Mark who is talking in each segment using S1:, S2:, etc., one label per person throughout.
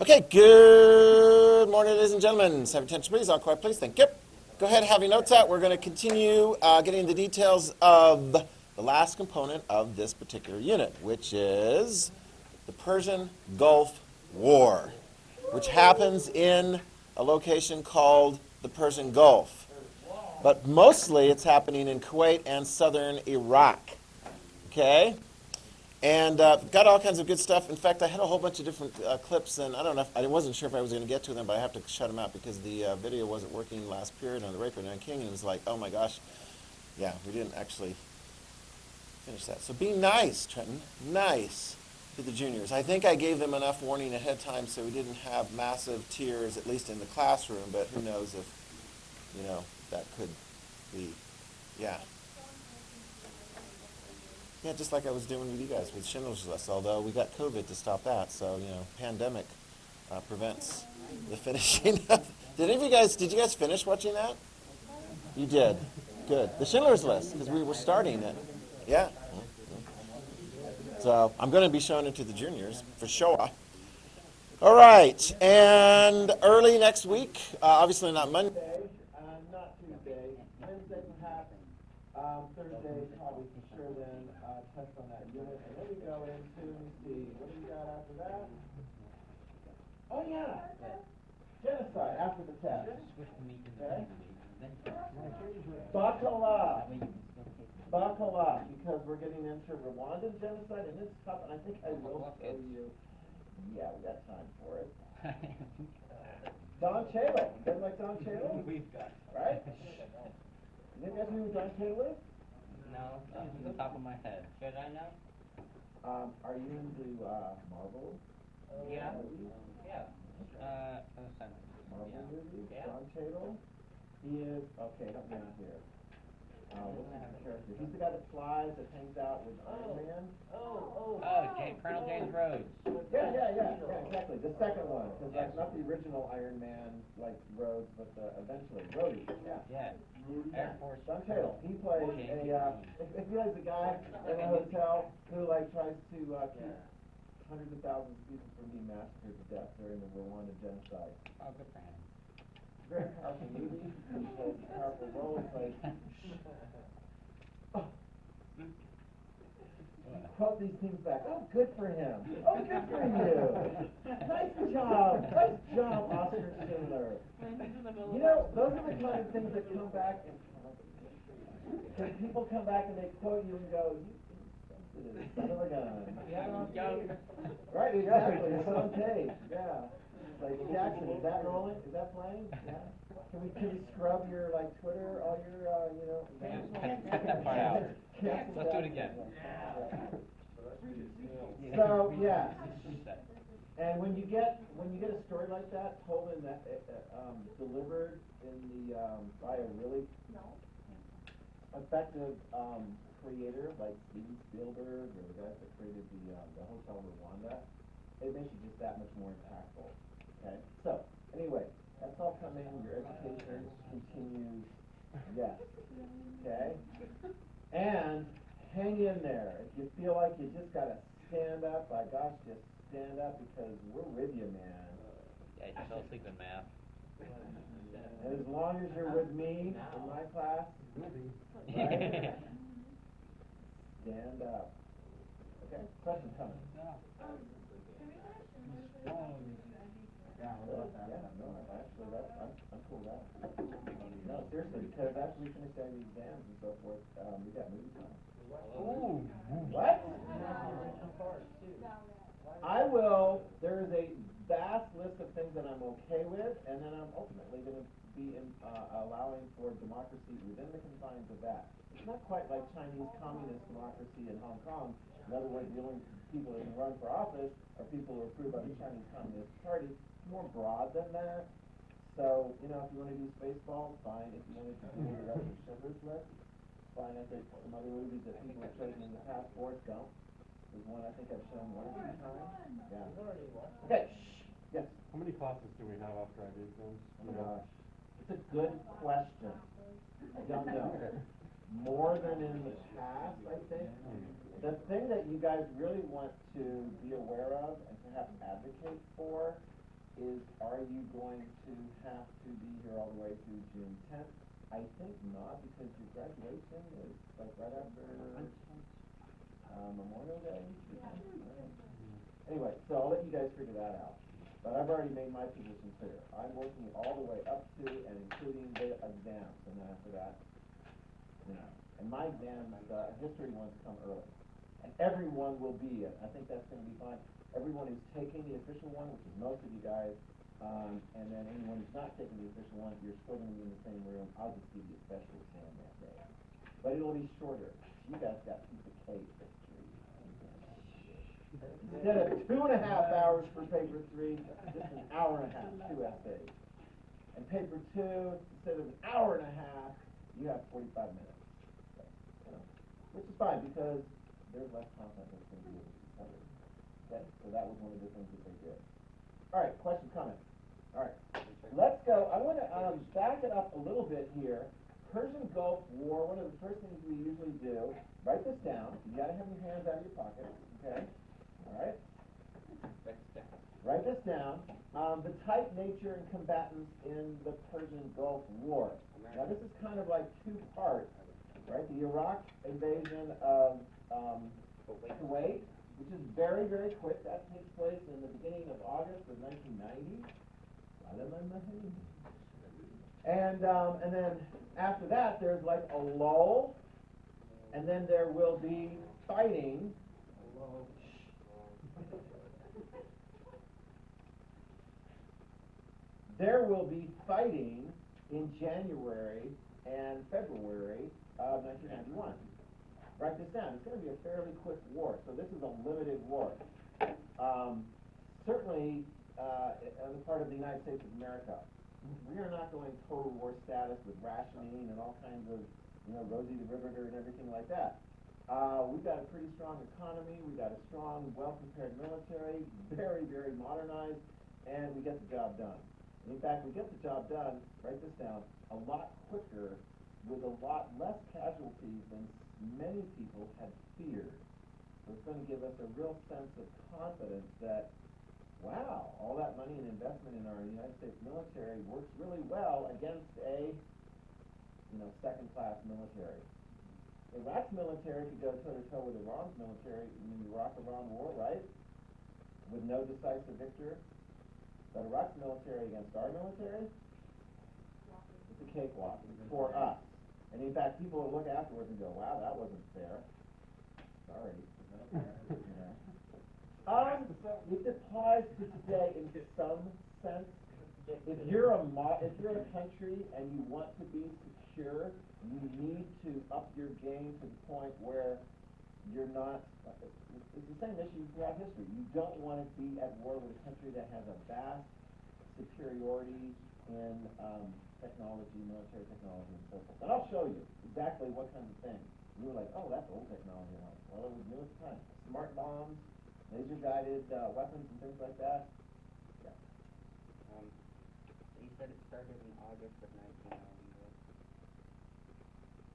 S1: Okay, good morning, ladies and gentlemen. Have your attention, please. All quiet, please. Thank you. Go ahead, have your notes out. We're going to continue getting the details of the last component of this particular unit, which is the Persian Gulf War, which happens in a location called the Persian Gulf. But mostly it's happening in Kuwait and southern Iraq. Okay? And got all kinds of good stuff. In fact, I had a whole bunch of different clips, and I don't know if, I wasn't sure if I was going to get to them, but I have to shut them out because the video wasn't working last period on the Rape and King, and it was like, oh my gosh, yeah, we didn't actually finish that. So be nice, Trenton, nice to the juniors. I think I gave them enough warning ahead of time so we didn't have massive tears, at least in the classroom, but who knows if, that could be, yeah. Yeah, just like I was doing with you guys with Schindler's List, although we got COVID to stop that, so, pandemic prevents the finishing of. Did you guys finish watching that? You did. Good. The Schindler's List, because we were starting it. Yeah. So I'm going to be showing it to the juniors, for sure. All right, and early next week, obviously not Monday, not Tuesday, Wednesday perhaps, Thursday probably for sure then, test on that unit, and then we go into, let me see, what do we got after that? Oh yeah, genocide after the test. Okay. Buckle up, because we're getting into Rwandan genocide, and it's tough, and I think I will show you. Yeah, we got time for it. Don Chalo. You guys like Don Chalo? We've got. Right? You guys know who Don Chalo is?
S2: No, off the top of my head. Should I know?
S1: Are you into Marvel?
S2: Yeah.
S1: Movies?
S2: Yeah.
S1: Marvel movies?
S2: Yeah.
S1: Don Chalo? He is, okay, help me out here. What's his character? He's the guy that flies, that hangs out with Iron Man.
S2: Colonel James Rhodes.
S1: Yeah, exactly. The second one, because that's not the original Iron Man, like Rhodes, but eventually Rhodey.
S2: Yeah. Air Force.
S1: Don Cheadle. He plays if he plays a guy in a hotel who tries to keep hundreds of thousands of people from being massacred to death during the Rwandan genocide.
S2: Oh, good for him.
S1: Very powerful movie. He plays a powerful role. He plays. Quote these things back. Oh, good for him. Oh, good for you. Nice job, Oscar Schindler. Those are the kind of things that come back and people come back and they quote you and go, "You son of a gun." Right, exactly. It's on tape. Yeah. Like Jackson, is that rolling? Is that playing? Yeah. Can we scrub your Twitter, all your
S2: Cut that part out. Let's do it again.
S1: So yeah. And when you get a story like that told in that delivered in the by a really effective creator like Steven Spielberg or the guys that created the Hotel Rwanda, it makes you just that much more impactful. Okay. So anyway, that's all coming. Your education continues. Yes. Okay. And hang in there. If you feel like you just gotta stand up, by gosh, just stand up because we're with you, man.
S2: Yeah, you fell asleep in math.
S1: And as long as you're with me in my class, right? Stand up. Okay? Question coming. I'm cool with that. No, seriously, because after we finish our exams and so forth, we got movie time.
S2: Ooh.
S1: What? I will. There is a vast list of things that I'm okay with, and then I'm ultimately going to be allowing for democracy within the confines of that. It's not quite like Chinese communist democracy in Hong Kong. In other words, the only people that can run for office are people who are approved by the Chinese Communist Party. It's more broad than that. So, if you want to do Spaceballs, fine. If you wanted to do the rest of Schindler's List, fine. I think some other movies that people have chosen in the past, Forrest Gump. There's one I think I've shown one or two times. Yeah. Okay. Shh. Yes.
S3: How many classes do we have after I do things?
S1: Oh my gosh. It's a good question. I don't know. More than in the past, I think. The thing that you guys really want to be aware of and perhaps advocate for
S4: is, are you going to have to be here all the way through June 10th? I think not, because your graduation is like right after Memorial Day. Anyway, so I'll let you guys figure that out. But I've already made my position clear. I'm working all the way up to and including the exams, and then after that, And my exams, history ones come early. And everyone will be, I think that's going to be fine. Everyone who's taking the official one, which is most of you guys, and then anyone who's not taking the official one, you're still going to be in the same room. I'll just give you a special exam that day. But it'll be shorter. You guys got piece of cake for 3. Instead of 2.5 hours for paper 3, just an hour and a half, 2 essays. And paper 2, instead of an hour and a half, you have 45 minutes. Which is fine, because there's less content that's going to be covered. Okay, so that was one of the things that they did. All right, question, comment. All right, let's go. I want to back it up a little bit here. Persian Gulf War, one of the first things we usually do, write this down. You got to have your hands out of your pockets, okay? All right? Write this down. The type, nature, and combatants in the Persian Gulf War. Now, this is kind of like 2 parts, right? The Iraq invasion of Kuwait, which is very, very quick. That takes place in the beginning of August of 1990. And then after that, there's like a lull, and then there will be fighting. There will be fighting in January and February of 1991. Write this down. It's going to be a fairly quick war, so this is a limited war. Certainly, on the part of the United States of America, we are not going total war status with rationing and all kinds of, Rosie the Riveter and everything like that. We've got a pretty strong economy. We've got a strong, well-prepared military, very, very modernized, and we get the job done. And in fact, we get the job done, write this down, a lot quicker with a lot less casualties than many people had feared. So it's going to give us a real sense of confidence that, wow, all that money and investment in our United States military works really well against a, second-class military. Iraq's military could go toe-to-toe with Iran's military in the Iraq-Iran war, right? With no decisive victor. But Iraq's military against our military, it's a cakewalk for us. And in fact, people will look afterwards and go, wow, that wasn't fair. Sorry. It applies to today in some sense. If you're a country and you want to be secure, you need to up your game to the point where you're not. It's the same issue throughout history. You don't want to be at war with a country that has a vast superiority in technology, military technology, and so forth. And I'll show you exactly what kind of thing. You were like, oh, that's old technology. Well, it was new at the time. Smart bombs, laser-guided weapons, and things like that. Yeah.
S5: You said it started in August of 1990.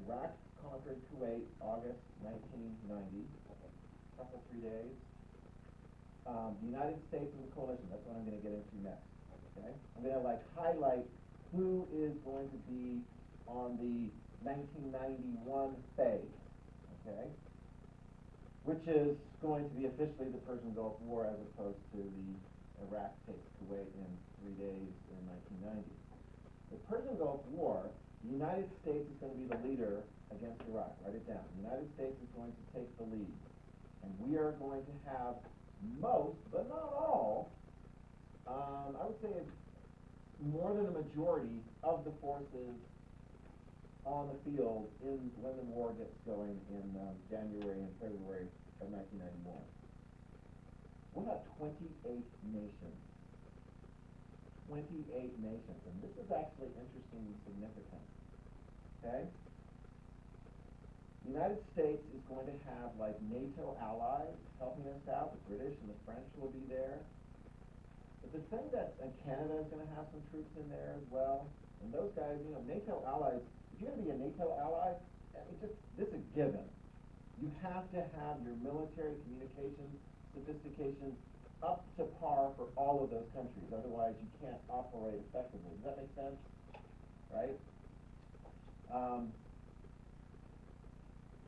S4: Iraq conquered Kuwait, August 1990. Couple 3 days. The United States and the coalition. That's what I'm going to get into next. Okay. I'm going to highlight who is going to be on the 1991 phase. Okay. Which is going to be officially the Persian Gulf War as opposed to the Iraq takes Kuwait in 3 days in 1990. The Persian Gulf War, the United States is going to be the leader against Iraq. Write it down. The United States is going to take the lead. And we are going to have most, but not all, I would say more than a majority of the forces on the field when the war gets going in January and February of 1991. We'll have 28 nations. 28 nations. And this is actually interesting and significant. Okay? The United States is going to have NATO allies helping us out. The British and the French will be there. But the thing and Canada is going to have some troops in there as well. And those guys, NATO allies, if you're going to be a NATO ally, this is a given. You have to have your military communications sophistication up to par for all of those countries. Otherwise, you can't operate effectively. Does that make sense? Right?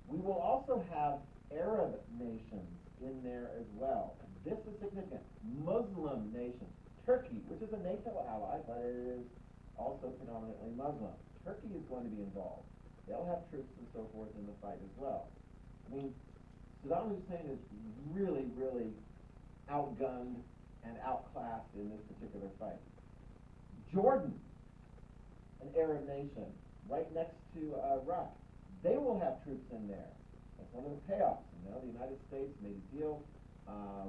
S4: We will also have Arab nations in there as well. This is significant. Muslim nations. Turkey, which is a NATO ally, but it is also predominantly Muslim. Turkey is going to be involved. They'll have troops and so forth in the fight as well. I mean, Saddam Hussein is really, really outgunned and outclassed in this particular fight. Jordan, an Arab nation, right next to Iraq, they will have troops in there. That's one of the payoffs. You know, the United States made a deal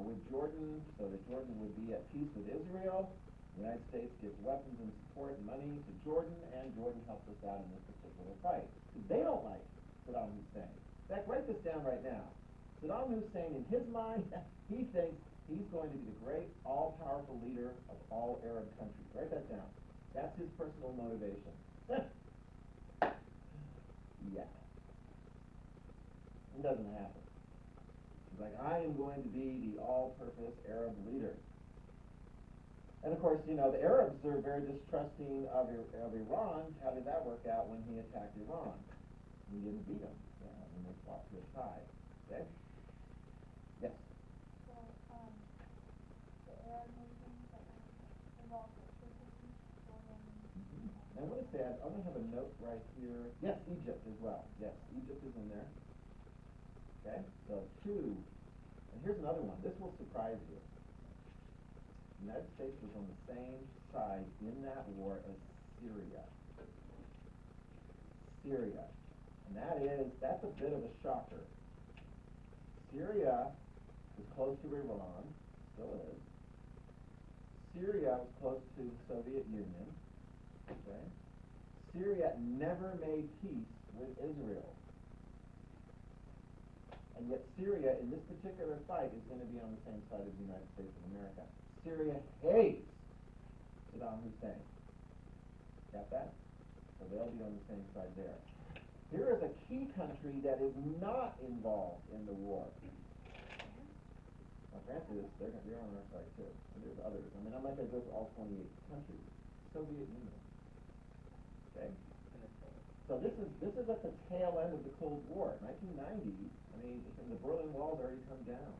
S4: with Jordan so that Jordan would be at peace with Israel. The United States gives weapons and support and money to Jordan, and Jordan helps us out in this particular fight. Because they don't like Saddam Hussein. In fact, write this down right now. Saddam Hussein, in his mind, he thinks he's going to be the great, all-powerful leader of all Arab countries. Write that down. That's his personal motivation. Yeah. It doesn't happen. He's like, I am going to be the all-purpose Arab leader. And of course, you know, the Arabs are very distrusting of Iran, having that work out when he attacked Iran. He didn't beat him. Yeah, I mean, they fought to his side. Okay? Yes?
S6: So, the Arab nations that are involved with Turkey, Jordan.
S4: And what is that? I'm going to have a note right here. Yes, Egypt as well. Yes, Egypt is in there. Okay? So, two. And here's another one. This will surprise you. The United States was on the same side in that war as Syria. Syria. And that's a bit of a shocker. Syria is close to Iran, still is. Syria was close to the Soviet Union. Okay? Syria never made peace with Israel. And yet Syria, in this particular fight, is going to be on the same side as the United States of America. Syria hates Saddam Hussein. Got that? So they'll be on the same side there. Here is a key country that is not involved in the war. Now, granted, they're on our side too. And there's others. I mean, I'm not going to go to all 28 countries. Soviet Union. Okay? So this is at the tail end of the Cold War. 1990, I mean, the Berlin Wall's already come down.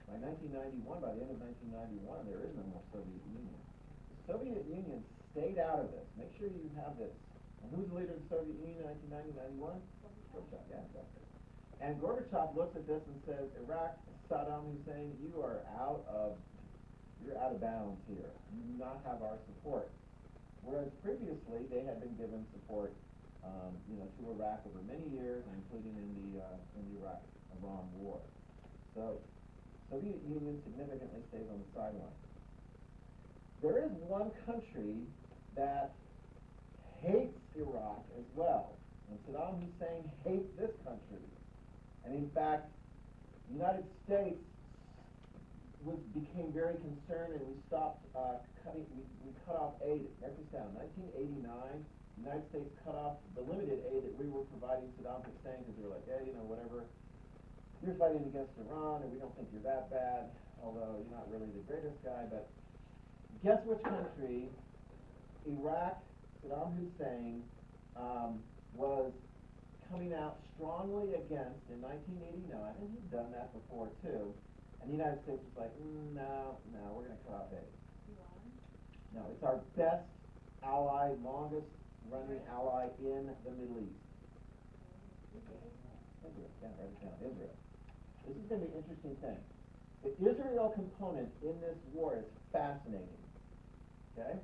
S4: By 1991, by the end of 1991, there is no more Soviet Union. The Soviet Union stayed out of this. Make sure you have this. And who's the leader of the Soviet Union in 1990, 91? Gorbachev, yeah, exactly. And Gorbachev looks at this and says, Iraq, Saddam Hussein, you're out of bounds here. You do not have our support. Whereas previously, they had been given support to Iraq over many years, including in the Iraq-Iran war. So, Soviet Union significantly stays on the sideline. There is one country that hates Iraq as well, and Saddam Hussein hates this country. And in fact, the United States became very concerned, and we stopped we cut off aid. Write this down. 1989, the United States cut off the limited aid that we were providing Saddam Hussein because we were like, hey, whatever. You're fighting against Iran, and we don't think you're that bad, although you're not really the greatest guy. But guess which country Iraq, Saddam Hussein, was coming out strongly against in 1989, and he'd done that before too. And the United States was like, no, we're going to cut off aid.
S6: Iran.
S4: No, it's our best ally, longest running ally in the Middle East. Israel, yeah, write it down, Israel. This is going to be an interesting thing. The Israel component in this war is fascinating. Okay?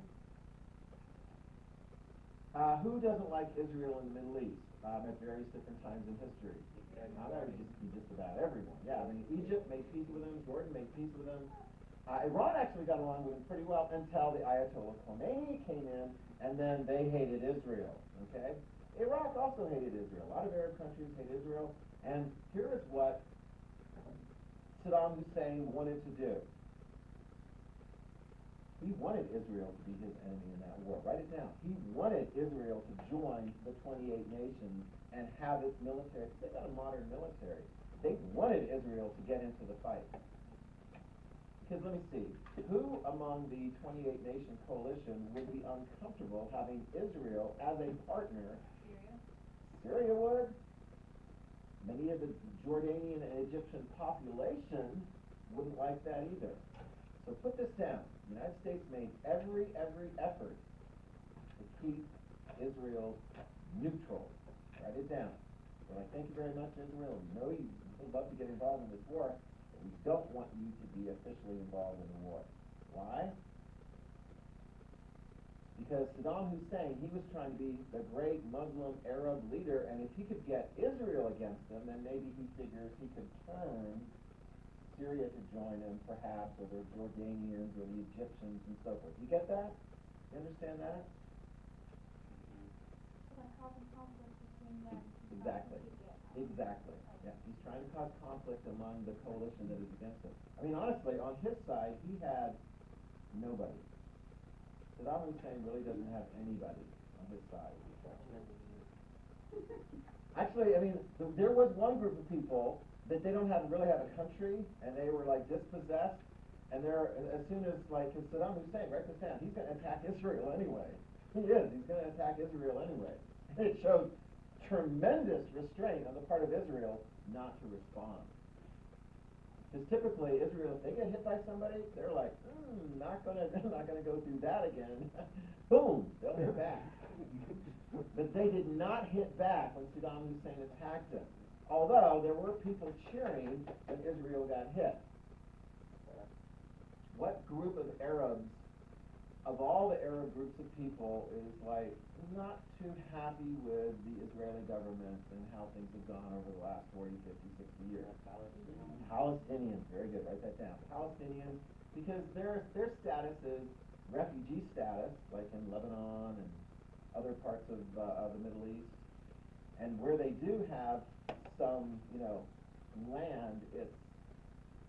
S4: Who doesn't like Israel in the Middle East at various different times in history? That would be just about everyone. Yeah, I mean, Egypt made peace with them. Jordan made peace with them. Iran actually got along with them pretty well until the Ayatollah Khomeini came in, and then they hated Israel. Okay? Iraq also hated Israel. A lot of Arab countries hate Israel. And here is what Saddam Hussein wanted to do. He wanted Israel to be his enemy in that war. Write it down. He wanted Israel to join the 28 nations and have its military. They got a modern military. They wanted Israel to get into the fight. Because let me see, who among the 28 nation coalition would be uncomfortable having Israel as a partner? Syria would. Many of the Jordanian and Egyptian population wouldn't like that either. So put this down. The United States made every effort to keep Israel neutral. Write it down. We're like, thank you very much, Israel. We know you would love to get involved in this war, but we don't want you to be officially involved in the war. Why? Because Saddam Hussein, he was trying to be the great Muslim Arab leader, and if he could get Israel against him, then maybe he figures he could turn Syria to join him, perhaps, or the Jordanians, or the Egyptians, and so forth. You get that? You understand that?
S6: Like causing conflict between them.
S4: Exactly. Exactly. Yeah, he's trying to cause conflict among the coalition that is against him. I mean, honestly, on his side, he had nobody. Saddam Hussein really doesn't have anybody on his side. Actually, I mean, there was one group of people that they don't really have a country, and they were like dispossessed, and they're, as soon as, like, Saddam Hussein, write this down, he's going to attack Israel anyway. He is, he's going to attack Israel anyway. And it shows tremendous restraint on the part of Israel not to respond. Because typically Israel, if they get hit by somebody, they're like, not gonna go through that again. Boom, they'll hit back. But they did not hit back when Saddam Hussein attacked them. Although there were people cheering when Israel got hit. What group of Arabs, of all the Arab groups of people, is like not too happy with the Israeli government and how things have gone over the last 40, 50, 60 years? Palestinians, very good, write that down. Palestinians, because their status is refugee status, like in Lebanon and other parts of the Middle East. And where they do have some, land,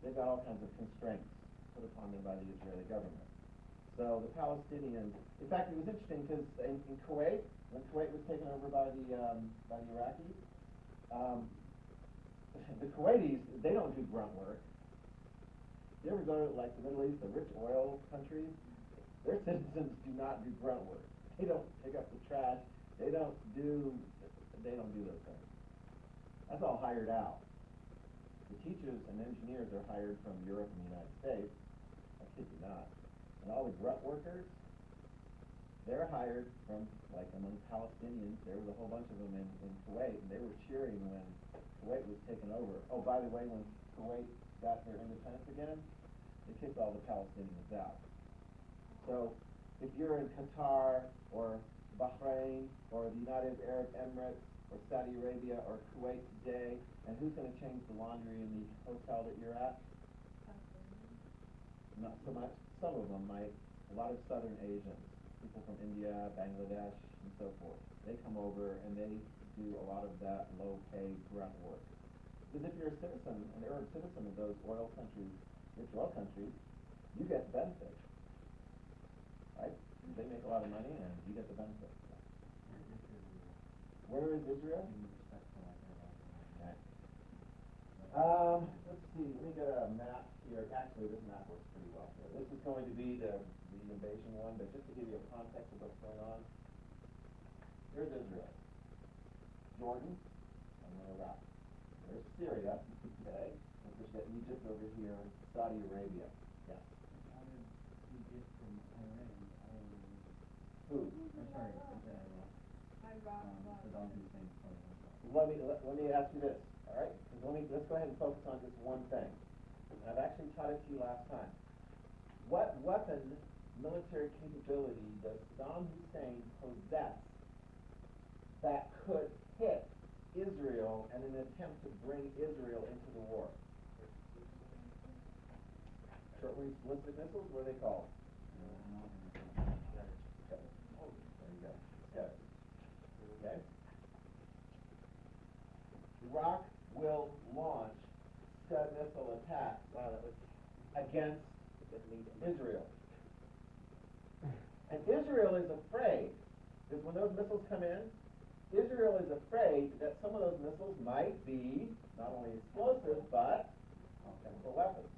S4: they've got all kinds of constraints put upon them by the Israeli government. So the Palestinians, in fact, it was interesting because in Kuwait, when Kuwait was taken over by the Iraqis, the Kuwaitis, they don't do grunt work. You ever go to like the Middle East, the rich oil countries? Their citizens do not do grunt work. They don't pick up the trash. They don't do those things. That's all hired out. The teachers and engineers are hired from Europe and the United States. I kid you not. And all the grunt workers, they're hired from, like, among Palestinians. There was a whole bunch of them in Kuwait, and they were cheering when Kuwait was taken over. Oh, by the way, when Kuwait got their independence again, they kicked all the Palestinians out. So if you're in Qatar or Bahrain or the United Arab Emirates or Saudi Arabia or Kuwait today, and who's going to change the laundry in the hotel that you're at? Not so much. Some of them might. A lot of Southern Asians, people from India, Bangladesh, and so forth. They come over and they do a lot of that low-pay grunt work. Because if you're a citizen, an Arab citizen of those oil countries, rich oil countries, you get the benefits, right? They make a lot of money and you get the benefits. Where is Israel? Okay. Let's see, let me get a map here. Actually, this map works pretty well here. This is going to be the invasion one, but just to give you a context of what's going on, here's Israel, Jordan, and then Iraq. There's Syria, okay, and there's got Egypt over here, Saudi Arabia. Yeah. Who? Let me ask you this, all right? Let's go ahead and focus on just one thing. I've actually taught it to you last time. What weapon, military capability does Saddam Hussein possess that could hit Israel in an attempt to bring Israel into the war? Short-range ballistic missiles, what are they called? There you go. Okay. Iraq will launch Scud missile attacks against Israel. And Israel is afraid, because when those missiles come in, Israel is afraid that some of those missiles might be not only explosive, but chemical weapons.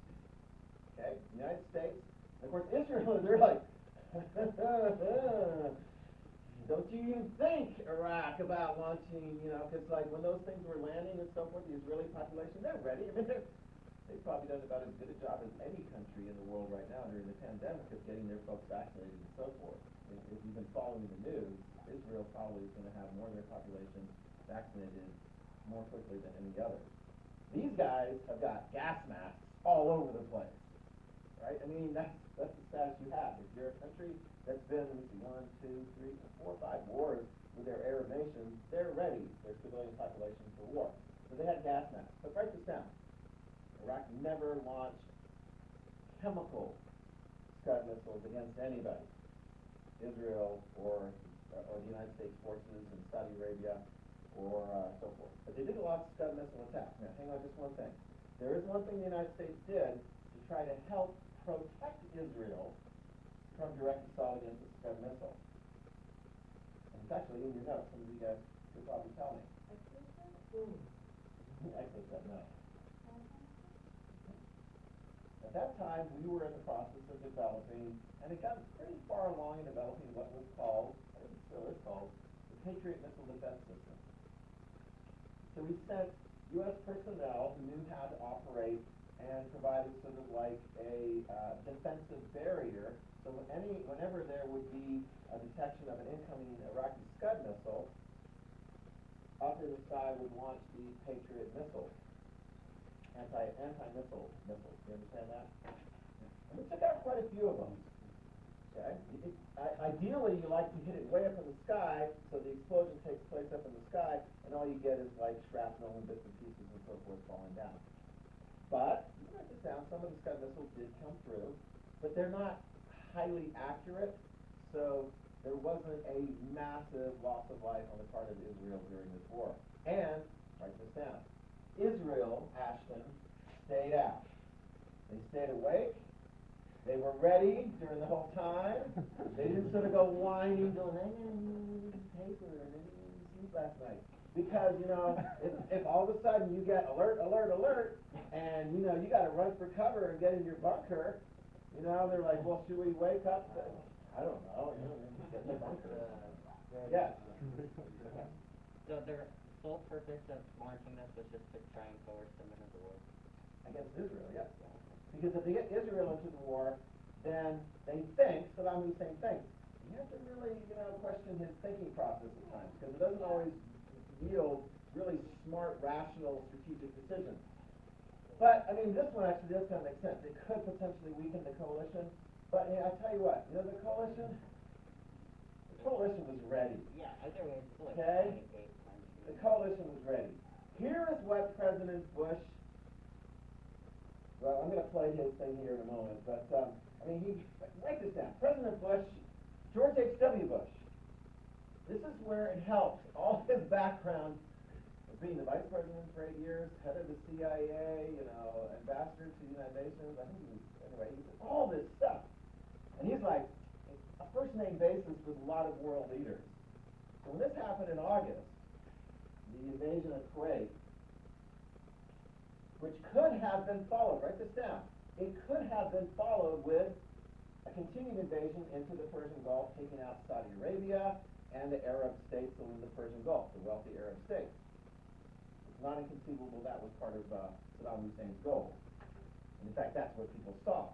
S4: okay? United States, and of course Israel, they're like, don't you even think, Iraq, about launching, because like when those things were landing and so forth, the Israeli population, they're ready. I mean, they've probably done about as good a job as any country in the world right now during the pandemic of getting their folks vaccinated and so forth. If you've been following the news, Israel probably is going to have more of their population vaccinated more quickly than any other. These guys have got gas masks all over the place, right? I mean, that's the status you have. If you're a country that's been in 1, 2, 3, 4, 5 wars with their Arab nations, they're ready, their civilian population, for war. So they had gas masks. But write this down. Iraq never launched chemical Scud missiles against anybody, Israel or the United States forces in Saudi Arabia or so forth. But they did a lot of Scud missile attacks. Now, hang on just one thing. There is one thing the United States did to try to help protect Israel from direct assault against the Scud missile. And it's actually in your notes. Some of you guys could probably tell me. Exocet, no. At that time, we were in the process of developing, and it got pretty far along in developing what was called, or still is called, the Patriot Missile Defense System. So we sent U.S. personnel who knew how to operate and provided sort of like a defensive barrier. So whenever there would be a detection of an incoming Iraqi Scud missile, up in the sky would launch the Patriot missiles. Anti-missile missiles. Do you understand that? And we took out quite a few of them. Okay? Ideally, you like to hit it way up in the sky, so the explosion takes place up in the sky, and all you get is like shrapnel and bits and pieces and so forth falling down. But, you write this down, some of the Scud missiles did come through, but they're not highly accurate, so there wasn't a massive loss of life on the part of Israel during this war. And, write this down, Israel, Ashton, stayed out. They stayed awake. They were ready during the whole time. They didn't sort of go whining, going, I didn't read paper and I didn't sleep last night. Because, if all of a sudden you get alert, and, you got to run for cover and get in your bunker, they're like, well, should we wake up? I don't know. Get in the bunker. Yes.
S5: So their sole purpose of launching this was just to try and coerce them into the war?
S4: Against Israel, yes. Because if they get Israel into the war, then they think, Saddam Hussein thinks. You have to really, question his thinking process at times, because it doesn't always yield really smart, rational, strategic decisions. But, this one actually does kind of make sense. It could potentially weaken the coalition, but I tell you what, the coalition was ready.
S5: Yeah, either way, it's still like
S4: Okay?
S5: 28 times.
S4: The coalition was ready. Here is what President Bush, well, I'm going to play his thing here in a moment, but, write this down. President Bush, George H.W. Bush, this is where it helps. All his background of being the vice president for 8 years, head of the CIA, ambassador to the United Nations, I think he did all this stuff. And he's like, a first-name basis with a lot of world leaders. So when this happened in August, the invasion of Kuwait, which could have been followed, write this down, it could have been followed with a continued invasion into the Persian Gulf, taking out Saudi Arabia and the Arab states in the Persian Gulf, the wealthy Arab states. It's not inconceivable that was part of Saddam Hussein's goal. And in fact, that's what people saw.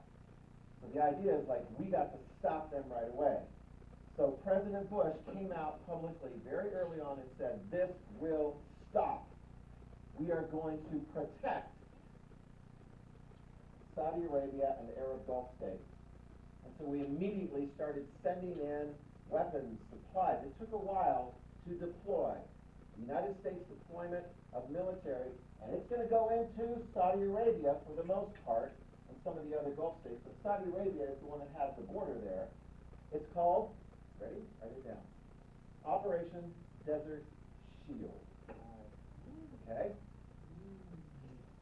S4: So the idea is we got to stop them right away. So President Bush came out publicly very early on and said, this will stop. We are going to protect Saudi Arabia and the Arab Gulf states. And so we immediately started sending in weapons, supplies. It took a while to deploy. The United States deployment of military, and it's going to go into Saudi Arabia for the most part, and some of the other Gulf states, but Saudi Arabia is the one that has the border there. It's called, ready? Write it down. Operation Desert Shield. Okay?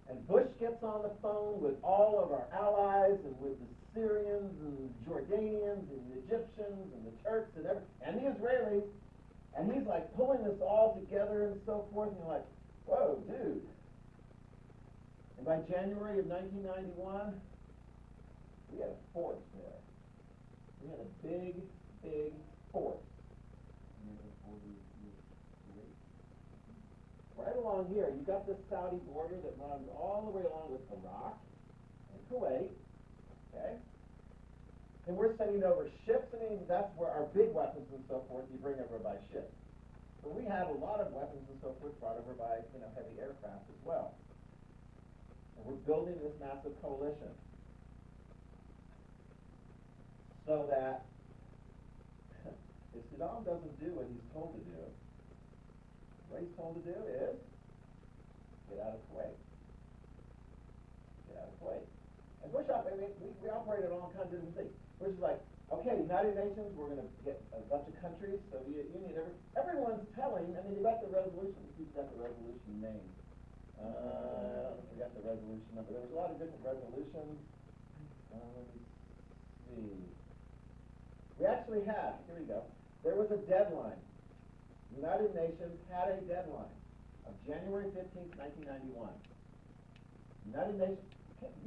S4: And Bush gets on the phone with all of our allies and with the Syrians and Jordanians and the Egyptians and the Turks and the Israelis, and he's pulling this all together and so forth, and you're like, whoa, dude. And by January of 1991, We had a force there. We had a big, big force. Right along here, you got this Saudi border that runs all the way along with Iraq and Kuwait, okay? And we're sending over ships, I mean, that's where our big weapons and so forth you bring over by ship. But we have a lot of weapons and so forth brought over by, heavy aircraft as well. And we're building this massive coalition so that if Saddam doesn't do what he's told to do, what he's told to do is get out of Kuwait. Get out of Kuwait. And Bush, we operated on all kinds of different things. Bush is like, okay, United Nations, we're going to get a bunch of countries, Soviet Union, everyone's telling, you got the resolution, who's got the resolution name? I forgot the resolution number. There was a lot of different resolutions. Let me see. We actually had, here we go, there was a deadline. United Nations had a deadline of January 15th, 1991. United Nations,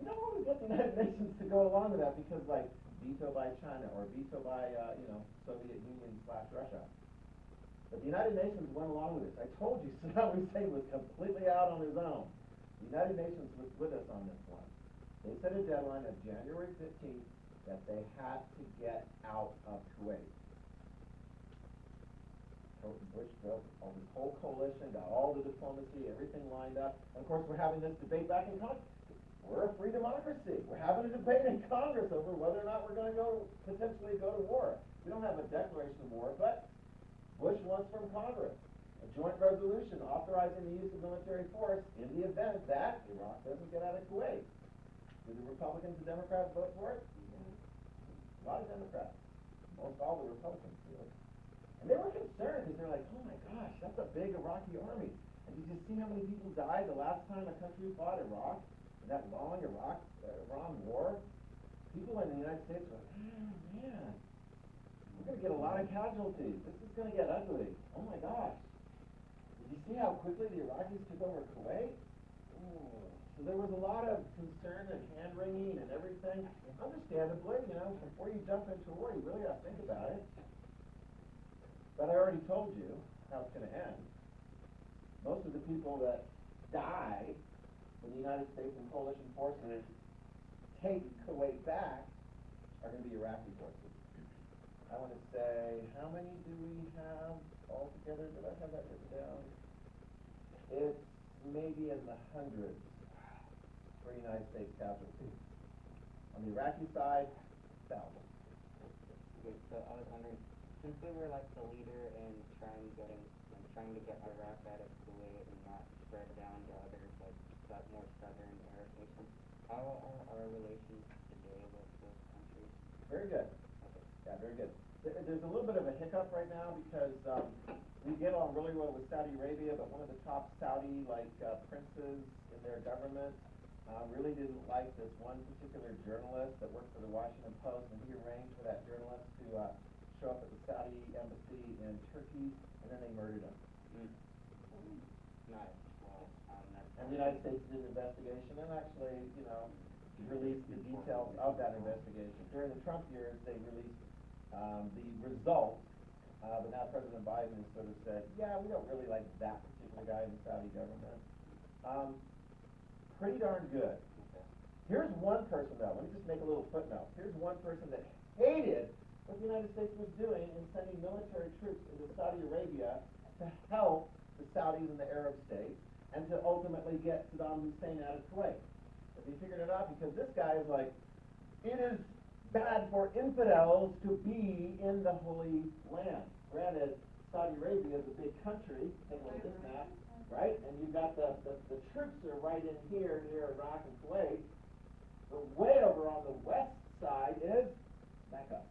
S4: you don't want to get the United Nations to go along with that because, veto by China or veto by, Soviet Union / Russia. But the United Nations went along with this. I told you Saddam Hussein was completely out on his own. The United Nations was with us on this one. They set a deadline of January 15th that they had to get out of Kuwait. Bush built this whole coalition, got all the diplomacy, everything lined up. And of course, we're having this debate back in Congress. We're a free democracy. We're having a debate in Congress over whether or not we're going to potentially go to war. We don't have a declaration of war, but Bush wants from Congress a joint resolution authorizing the use of military force in the event that Iraq doesn't get out of Kuwait. Did the Republicans and Democrats vote for it? A lot of Democrats. Most all the Republicans, really. And they were concerned because they're like, oh my gosh, that's a big Iraqi army. And did you see how many people died the last time a country fought Iraq? In that long Iran war? People in the United States were like, oh man, we're going to get a lot of casualties. This is going to get ugly. Oh my gosh. Did you see how quickly the Iraqis took over Kuwait? Ooh. So there was a lot of concern and hand-wringing and everything. Understandably, before you jump into war, you really got to think about it. But I already told you how it's going to end. Most of the people that die when the United States and coalition forces take Kuwait back are going to be Iraqi forces. I want to say, how many do we have altogether? Did I have that written down? It's maybe in the hundreds for United States casualties. On the Iraqi side, thousands.
S5: Okay, so I was wondering, since we were the leader in trying to get Iraq out of Kuwait and not spread down to other more southern Arab nations, how are our relations today with those countries?
S4: Very good.
S5: Okay.
S4: Yeah, very good. There's a little bit of a hiccup right now because we get on really well with Saudi Arabia, but one of the top Saudi princes in their government really didn't like this one particular journalist that worked for the Washington Post, and he arranged for that journalist to show up at the Saudi embassy in Turkey, and then they murdered him.
S5: Nice. Well,
S4: And the United States did an investigation and actually, released the details of that investigation. During the Trump years, they released the results, but now President Biden has sort of said, yeah, we don't really like that particular guy in the Saudi government. Pretty darn good.
S5: Okay.
S4: Here's one person, though. Let me just make a little footnote. Here's one person that hated what the United States was doing in sending military troops into Saudi Arabia to help the Saudis and the Arab states and to ultimately get Saddam Hussein out of Kuwait. But he figured it out because this guy is like, it is bad for infidels to be in the Holy Land. Granted, Saudi Arabia is a big country. Take a look at this map, right? And you've got the troops are right in here near Iraq and Kuwait. But way over on the west side is Mecca.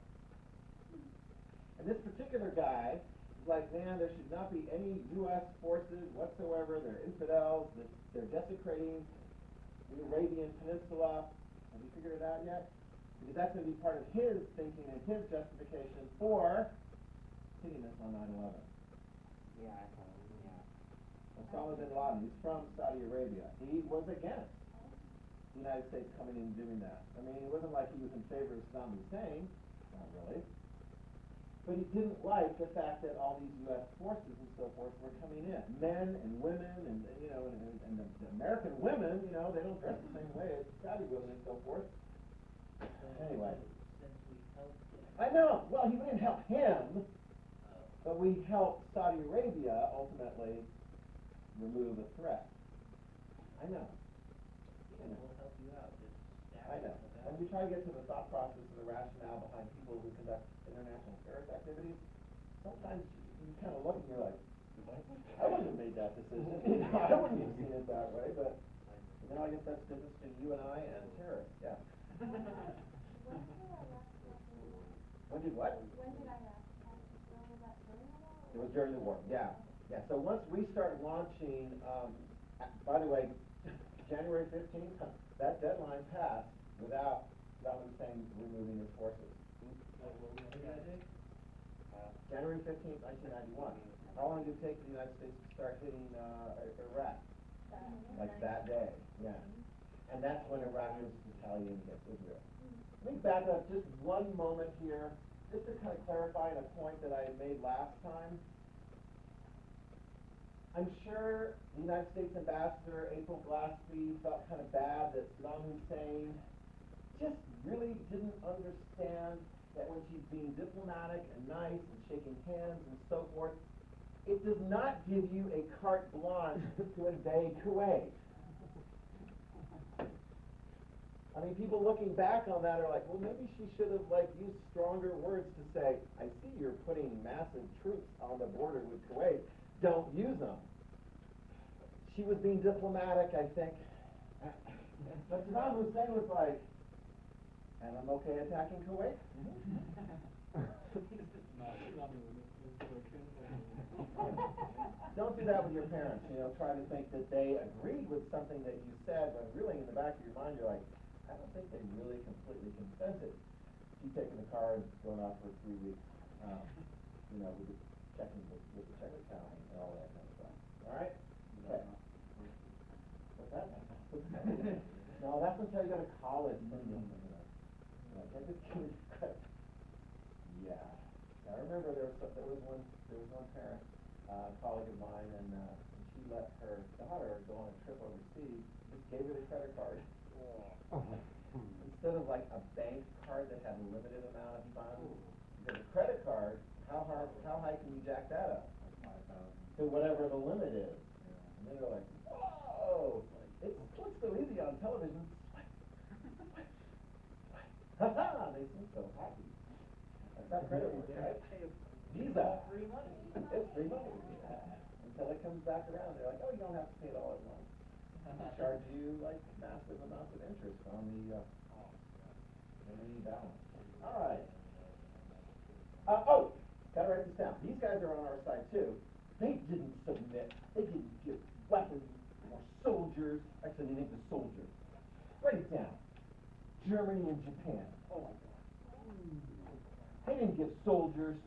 S4: And this particular guy is like, man, there should not be any U.S. forces whatsoever. They're infidels. They're desecrating the Arabian Peninsula. Have you figured it out yet? Because that's going to be part of his thinking and his justification for hitting us on 9/11.
S5: Yeah, I thought, yeah.
S4: Osama bin Laden, he's from Saudi Arabia. He was against. the United States coming in and doing that. I mean, it wasn't like he was in favor of Saddam Hussein, not really. But he didn't like the fact that all these U.S. forces and so forth were coming in. Men and women and you know, and the American women, you know, they don't dress the same way as Saudi women and so forth. Anyway.
S5: Since we helped him.
S4: I know. Well, we didn't help him, but we helped Saudi Arabia ultimately remove a threat. I know.
S5: We'll help you out. Just
S4: I know. When we try to get to the thought process and the rationale behind people who conduct international terrorist activities, sometimes you kind of look and you're like, I wouldn't have made that decision. You know, I wouldn't have seen it that way, but you know, I guess that's the difference between you and I and terrorists. Yeah.
S6: When did I last
S4: When did what?
S6: When did I last was that during the war?
S4: It was during the war. Yeah. Yeah. So once we start launching, by the way, January 15th, that deadline passed without Saddam Hussein removing his forces. January 15th, 1991. How long did it take the United States to start hitting Iraq? Like that day, yeah. And that's when Iraq was retaliating against Israel. Let me back up just one moment here, just to kind of clarify a point that I had made last time. I'm sure the United States Ambassador, April Glaspie, felt kind of bad that Saddam Hussein just really didn't understand that when she's being diplomatic and nice and shaking hands and so forth, it does not give you a carte blanche to invade Kuwait. I mean, people looking back on that are like, well, maybe she should have used stronger words to say, I see you're putting massive troops on the border with Kuwait. Don't use them. She was being diplomatic, I think. But Saddam Hussein was like, and I'm okay attacking Kuwait? Don't do that with your parents, you know, try to think that they agreed with something that you said, when really in the back of your mind you're like, I don't think they really completely consented. Keep taking the car and going off for 3 weeks, you know, with the checking with the check account and all that kind of stuff. All right? Okay. What's that? No, that's until you go to college. Yeah. I remember there was one parent, colleague of mine, and she let her daughter go on a trip overseas. Just gave her the credit card. Instead of like a bank card that had a limited amount of funds, the credit card, how high can you jack that up? To whatever the limit is. And they were like, whoa! It looks so easy on television. Ha ha! They seem so happy. That's how credit works, right? Visa.
S5: Free money.
S4: It's free money. Until it comes back around, they're like, oh, you don't have to pay it all at once. They charge you like massive amounts of interest on the balance. All right. Gotta write this down. These guys are on our side too. They didn't submit. They didn't give weapons or soldiers. Actually, they named the soldiers. Write it down. Germany and Japan. Oh my God. They didn't give soldiers.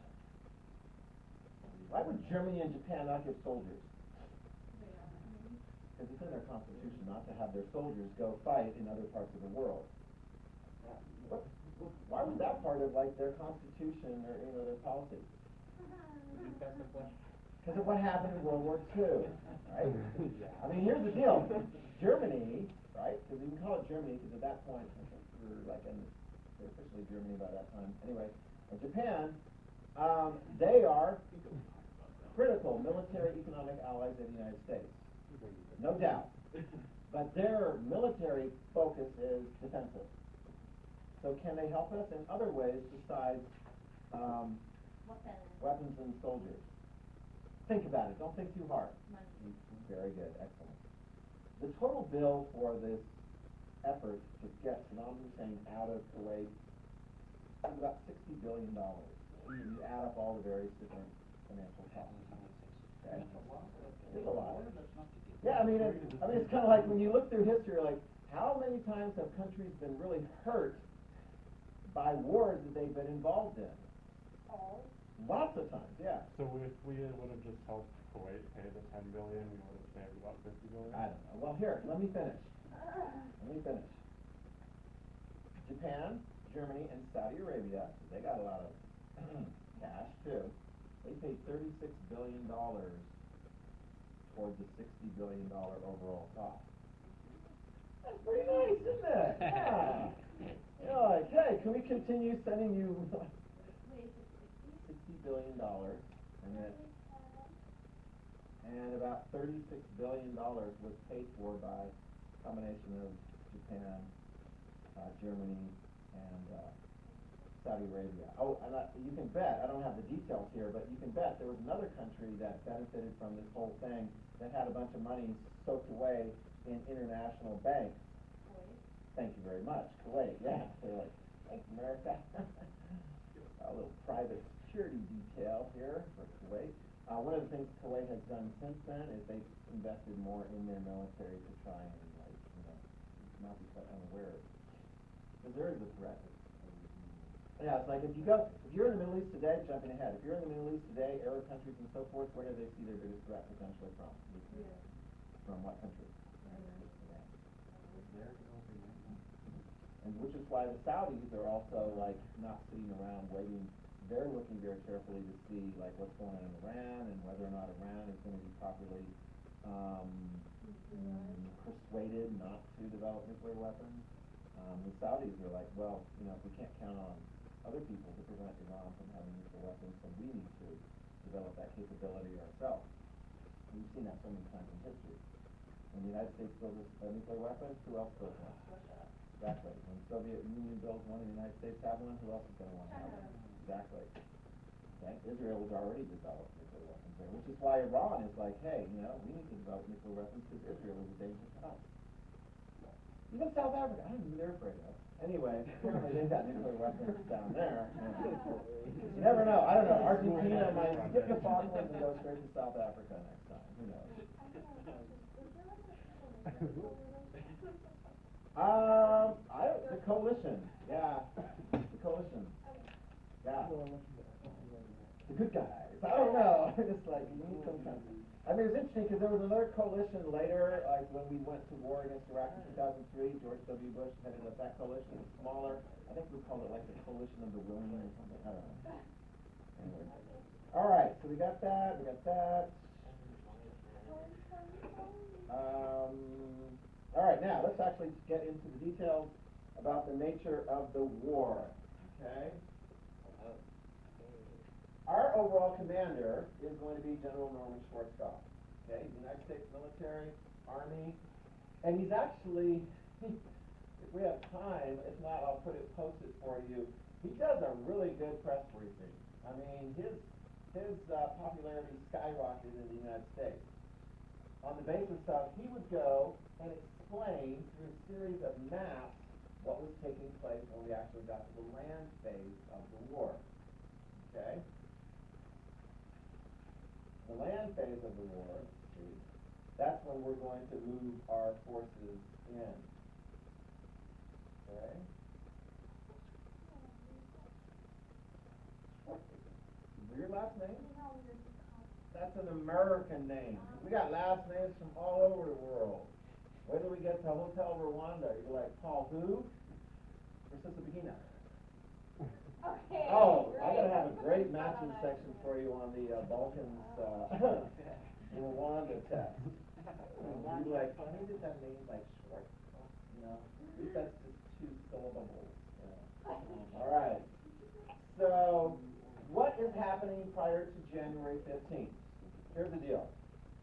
S4: Why would Germany and Japan not give soldiers? Because it's in their constitution not to have their soldiers go fight in other parts of the world. Why was that part of their constitution or their policy? Because of what happened in World War II, right? I mean, here's the deal. Germany, right? Because we can call it Germany because at that point, I think they're officially Germany by that time. Anyway, Japan, they are critical military economic allies of the United States. No doubt. But their military focus is defensive. So can they help us in other ways besides weapons and soldiers? Think about it. Don't think too hard.
S6: Money.
S4: Very good. Excellent. The total bill for this effort to get Saddam Hussein out of Kuwait is about $60 billion. When you add up all the various different financial costs. Okay? It's a lot. Yeah, I mean, it's kind of like when you look through history, like, how many times have countries been really hurt by wars that they've been involved in? Lots of times, yeah.
S3: So if we would have just helped Kuwait pay the $10 billion, we would have saved about $50 billion?
S4: I don't know. Well, here, let me finish. Japan, Germany, and Saudi Arabia, they got a lot of cash too. They paid $36 billion towards the $60 billion overall cost. That's pretty nice, isn't it? Yeah. You're like, hey, can we continue sending you
S6: Wait, is it 60?
S4: $60 billion, and about $36 billion was paid for by a combination of Japan, Germany, and Saudi Arabia. Oh, and you can bet, I don't have the details here, but you can bet there was another country that benefited from this whole thing that had a bunch of money soaked away in international banks.
S6: Kuwait.
S4: Thank you very much. Kuwait, yeah. They're like, thanks, America. A little private security detail here for Kuwait. One of the things Kuwait has done since then is they've invested more in their military to try and, like, not be caught unaware. Because there is a threat. Yeah, it's like if you're in the Middle East today, jumping ahead, if you're in the Middle East today, Arab countries and so forth, where do they see their biggest threat potentially from?
S6: Yeah.
S4: From what country?
S6: Yeah.
S4: And which is why the Saudis are also like not sitting around waiting. They're looking very carefully to see like what's going on in Iran and whether or not Iran is going to be properly persuaded not to develop nuclear weapons. The Saudis are like, well, if we can't count on other people to prevent Iran from having nuclear weapons, then we need to develop that capability ourselves. We've seen that so many times in history. When the United States builds a nuclear weapon, who else builds one? Exactly. When the Soviet Union builds one and the United States have one, who else is going to want to have one? Exactly. Okay. Israel has already developed nuclear weapons there, which is why Iran is like, hey, we need to develop nuclear weapons because Israel is a danger to us. Even South Africa, I don't know who they're afraid of. Anyway, apparently they've got nuclear weapons down there. You never know. I don't know. Argentina might skip the Falklands and go straight to South Africa next time. Who knows? The coalition. Yeah. The coalition. Yeah. The good guys. I don't know. Just like, you need some kind of... I mean, it was interesting because there was another coalition later, like when we went to war against Iraq in 2003, George W. Bush headed up that coalition. It was smaller. I think we called it like the Coalition of the Willing or something. I don't know. Anyway. All right, so we got that. All right, now let's actually get into the details about the nature of the war. Okay. Our overall commander is going to be General Norman Schwarzkopf. Okay, United States military, Army, and he's actually, if we have time, if not, I'll post it for you. He does a really good press briefing. I mean, his popularity skyrocketed in the United States on the basis of he would go and explain through a series of maps what was taking place when we actually got to the land phase of the war. Okay. The land phase of the war, that's when we're going to move our forces in. Okay? Your last name? That's an American name. We got last names from all over the world. Wait till we get to Hotel Rwanda. You're like, Paul who? Versus the beginner.
S6: Okay.
S4: Oh, I gotta have a great matching section for you on the Balkans Rwanda test. You'd be like, can you get that name like short? That's just 2 syllables. All right. So, what is happening prior to January 15th? Here's the deal.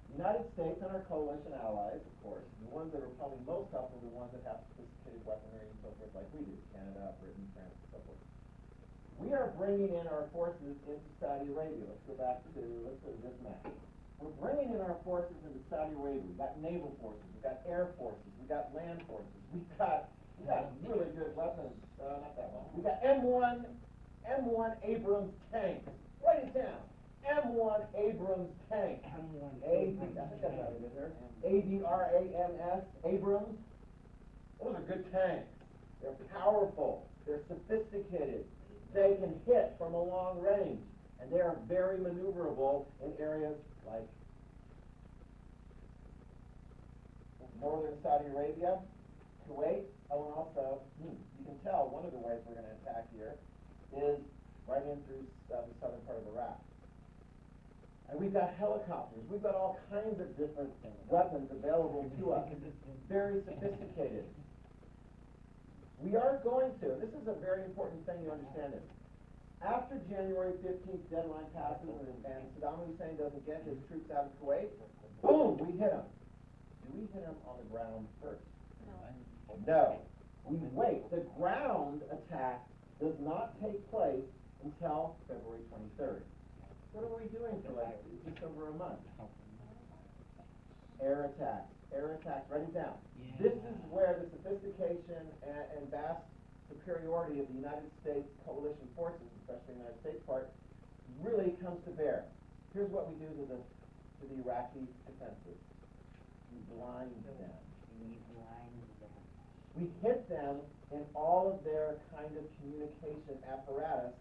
S4: The United States and our coalition allies, of course, the ones that are probably most helpful, the ones that have sophisticated weaponry and so forth like we do, Canada, Britain, France, and so forth. We are bringing in our forces into Saudi Arabia. Let's go to this map. We're bringing in our forces into Saudi Arabia. We've got naval forces, we've got air forces, we've got land forces, we've got really good weapons. Not that one. We've got M1 Abrams tanks. Write it down. M1 Abrams tanks. I think that's right in there. ABRAMS, Abrams. Those are good tanks. They're powerful. They're sophisticated. They can hit from a long range. And they are very maneuverable in areas like northern Saudi Arabia, Kuwait. Oh, and also, you can tell one of the ways we're going to attack here is right in through the southern part of Iraq. And we've got helicopters. We've got all kinds of different weapons available to us. Very sophisticated. We are going to, this is a very important thing you understand this. After January 15th deadline passes and Saddam Hussein doesn't get his troops out of Kuwait, boom, we hit him. Do we hit him on the ground first? No. We wait. The ground attack does not take place until February 23rd. What are we doing for like just over a month? Air attacks. Air attacks. Write it down. This is where the sophistication and vast superiority of the United States coalition forces, especially the United States part, really comes to bear. Here's what we do to the Iraqi defenses. We blind them. We hit them in all of their kind of communication apparatus.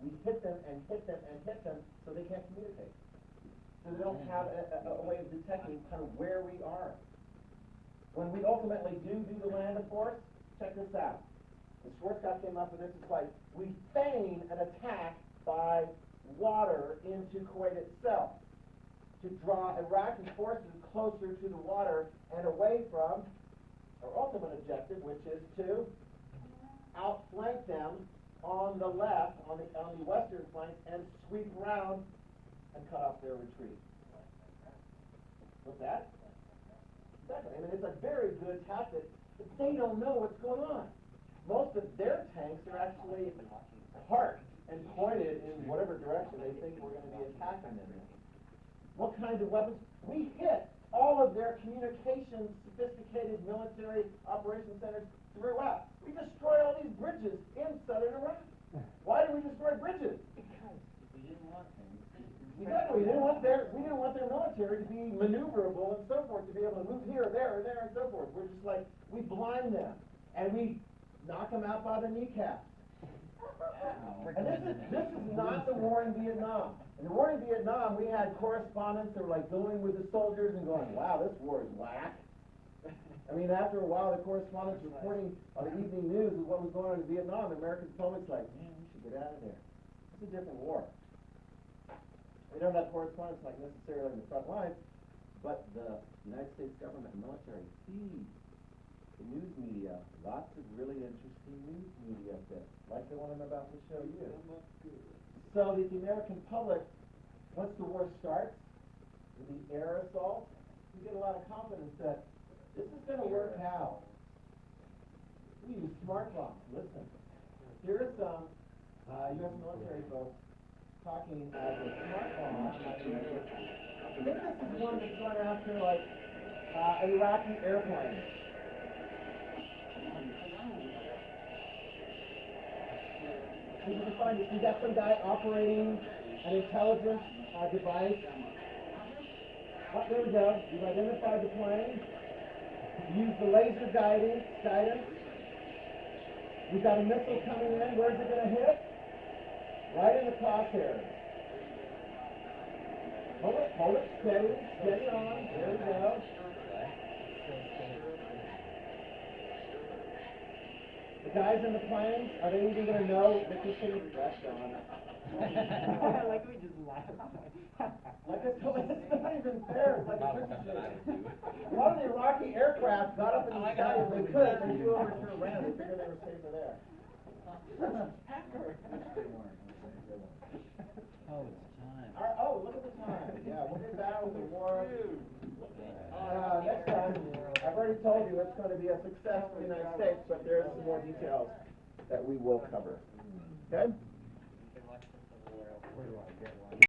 S4: We hit them and hit them and hit them so they can't communicate. So they don't have a way of detecting kind of where we are. When we ultimately do the land of force, check this out. The Schwarzkopf came up with this. It's like we feign an attack by water into Kuwait itself to draw Iraqi forces closer to the water and away from our ultimate objective, which is to outflank them on the left, on the western flank, and sweep around and cut off their retreat. What's that? Exactly. I mean, it's a very good tactic, but they don't know what's going on. Most of their tanks are actually parked and pointed in whatever direction they think we're going to be attacking them in. What kinds of weapons? We hit all of their communications, sophisticated military operation centers throughout. We destroy all these bridges in southern Iraq. Why do we destroy bridges?
S2: Because we didn't want them.
S4: Exactly. We didn't want their military to be maneuverable and so forth, to be able to move here, there, and so forth. We're just like, we blind them and we knock them out by the kneecaps. And this is not the war in Vietnam. In the war in Vietnam, we had correspondents that were like going with the soldiers and going, wow, this war is whack. I mean, after a while, the correspondents reporting on the evening news of what was going on in Vietnam, the American public's like, man, we should get out of there. It's a different war. We don't have correspondents like necessarily in the front lines, but the United States government and military feeds the news media lots of really interesting news media bits, like the one I'm about to show you. So that the American public, once the war starts, with the air assault, we get a lot of confidence that this is going to work out. We use smart bombs. Listen, here are some U.S. military folks talking as a smart bomb. I think this is one that's going after like Iraqi airplanes. You got some guy operating an intelligence device. Oh, there we go. You've identified the plane. Use the laser guidance. We've got a missile coming in. Where's it going to hit? Right in the crosshairs. Hold it, steady on. There we go. The guys in the planes, are they even going to know that this thing is fresh on?
S5: Like we just laughed.
S4: Like it's not even fair. It's like a Christmas tree. A lot of the Iraqi aircraft got up in the sky if they could. They flew over to Iran. They figured they were safer there.
S2: Oh, it's time.
S4: Oh, look at the time. Yeah, we'll get back with the war. Next time, I've already told you it's going to be a success for the United States, but there are some more details that we will cover. Okay?
S5: Where do I get one?